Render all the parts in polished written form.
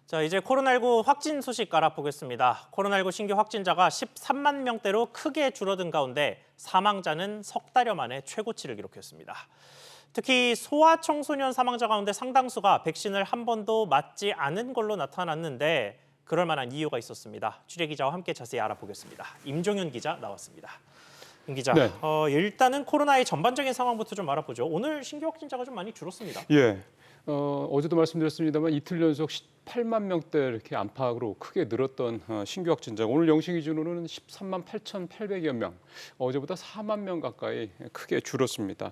자, 이제 코로나19 확진 소식 알아보겠습니다. 코로나19 신규 확진자가 13만 명대로 크게 줄어든 가운데 사망자는 석 달여 만에 최고치를 기록했습니다. 특히 소아청소년 사망자 가운데 상당수가 백신을 한 번도 맞지 않은 걸로 나타났는데 그럴 만한 이유가 있었습니다. 취재기자와 함께 자세히 알아보겠습니다. 임종윤 기자 나왔습니다. 임 기자, 네. 일단은 코로나의 전반적인 상황부터 좀 알아보죠. 오늘 신규 확진자가 좀 많이 줄었습니다. 예. 어제도 말씀드렸습니다만 이틀 연속 18만 명대 이렇게 안팎으로 크게 늘었던 신규 확진자. 오늘 영시 기준으로는 13만 8,800여 명. 어제보다 4만 명 가까이 크게 줄었습니다.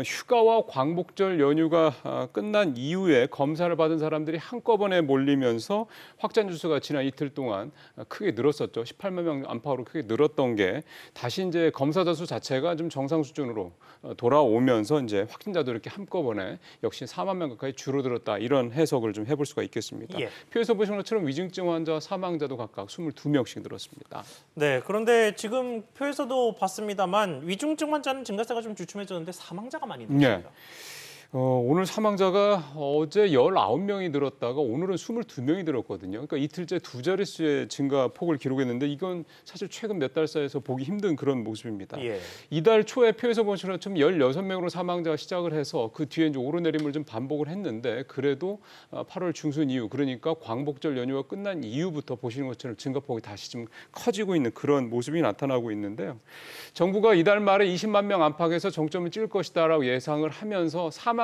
휴가와 광복절 연휴가 끝난 이후에 검사를 받은 사람들이 한꺼번에 몰리면서 확진자 수가 지난 이틀 동안 크게 늘었었죠. 18만 명 안팎으로 크게 늘었던 게 다시 이제 검사자 수 자체가 좀 정상 수준으로 돌아오면서 이제 확진자도 이렇게 한꺼번에 역시 4만 명 가까이 줄어들었다. 이런 해석을 좀 해볼 수가 있겠습니다. 예. 표에서 보신 것처럼 위중증 환자 사망자도 각각 22명씩 늘었습니다. 네, 그런데 지금 표에서도 봤습니다만 위중증 환자는 증가세가 좀 주춤해졌는데 사망자가 많이 늘었습니다. 오늘 사망자가 어제 19명이 늘었다가 오늘은 22명이 늘었거든요. 그러니까 이틀째 두 자릿수의 증가 폭을 기록했는데 이건 사실 최근 몇 달 사이에서 보기 힘든 그런 모습입니다. 예. 이달 초에 표에서 보신 것처럼 16명으로 사망자가 시작을 해서 그 뒤에 이제 오르내림을 좀 반복을 했는데 그래도 8월 중순 이후 그러니까 광복절 연휴가 끝난 이후부터 보시는 것처럼 증가폭이 다시 좀 커지고 있는 그런 모습이 나타나고 있는데요. 정부가 이달 말에 20만 명 안팎에서 정점을 찍을 것이다라고 예상을 하면서 사망자는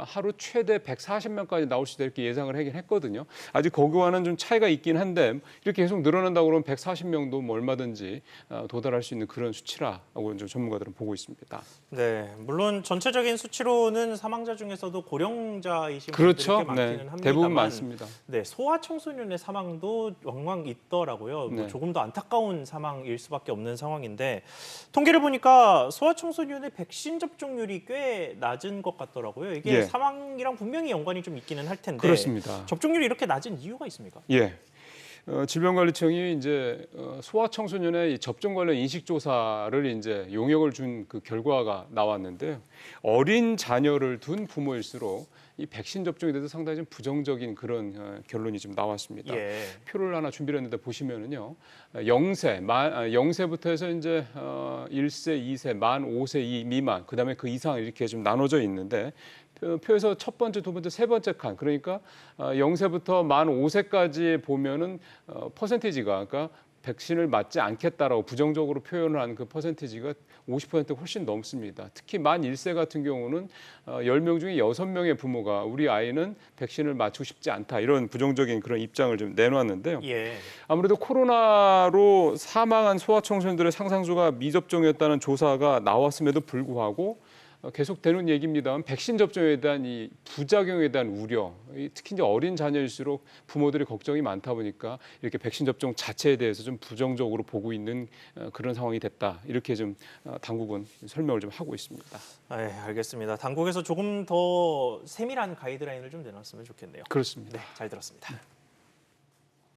하루 최대 140명까지 나올 수 있다 이렇게 예상을 하긴 했거든요. 아직 거기와는 좀 차이가 있긴 한데 이렇게 계속 늘어난다고 그러면 140명도 뭐 얼마든지 도달할 수 있는 그런 수치라고 이제 전문가들은 보고 있습니다. 네, 물론 전체적인 수치로는 사망자 중에서도 고령자이신 그렇죠. 분들이 꽤 많기는 합니다만 대부분 많습니다. 네, 소아청소년의 사망도 왕왕 있더라고요. 네. 조금 더 안타까운 사망일 수밖에 없는 상황인데 통계를 보니까 소아청소년의 백신 접종률이 꽤 낮은 것 같더라고요. 이게 예. 사망이랑 분명히 연관이 좀 있기는 할 텐데 그렇습니다. 접종률이 이렇게 낮은 이유가 있습니까? 예. 질병관리청이 이제 소아청소년의 접종 관련 인식 조사를 이제 용역을 준 그 결과가 나왔는데요. 어린 자녀를 둔 부모일수록 이 백신 접종에 대해서 상당히 좀 부정적인 그런 결론이 좀 나왔습니다. 예. 표를 하나 준비를 했는데 보시면은요, 0세부터 해서 이제 1세, 2세, 만 5세 미만, 그다음에 그 이상 이렇게 좀 나눠져 있는데. 표에서 첫 번째, 두 번째, 세 번째 칸 그러니까 0세부터 만 5세까지 보면은 퍼센테이지가 그러니까 백신을 맞지 않겠다라고 부정적으로 표현을 한 그 퍼센테이지가 50% 훨씬 넘습니다. 특히 만 1세 같은 경우는 10명 중에 6명의 부모가 우리 아이는 백신을 맞추고 싶지 않다 이런 부정적인 그런 입장을 좀 내놨는데요. 예. 아무래도 코로나로 사망한 소아청소년들의 상당수가 미접종이었다는 조사가 나왔음에도 불구하고 계속되는 얘기입니다만 백신 접종에 대한 이 부작용에 대한 우려, 특히 이제 어린 자녀일수록 부모들의 걱정이 많다 보니까 이렇게 백신 접종 자체에 대해서 좀 부정적으로 보고 있는 그런 상황이 됐다. 이렇게 좀 당국은 설명을 좀 하고 있습니다. 네, 알겠습니다. 당국에서 조금 더 세밀한 가이드라인을 좀 내놨으면 좋겠네요. 그렇습니다. 네, 잘 들었습니다.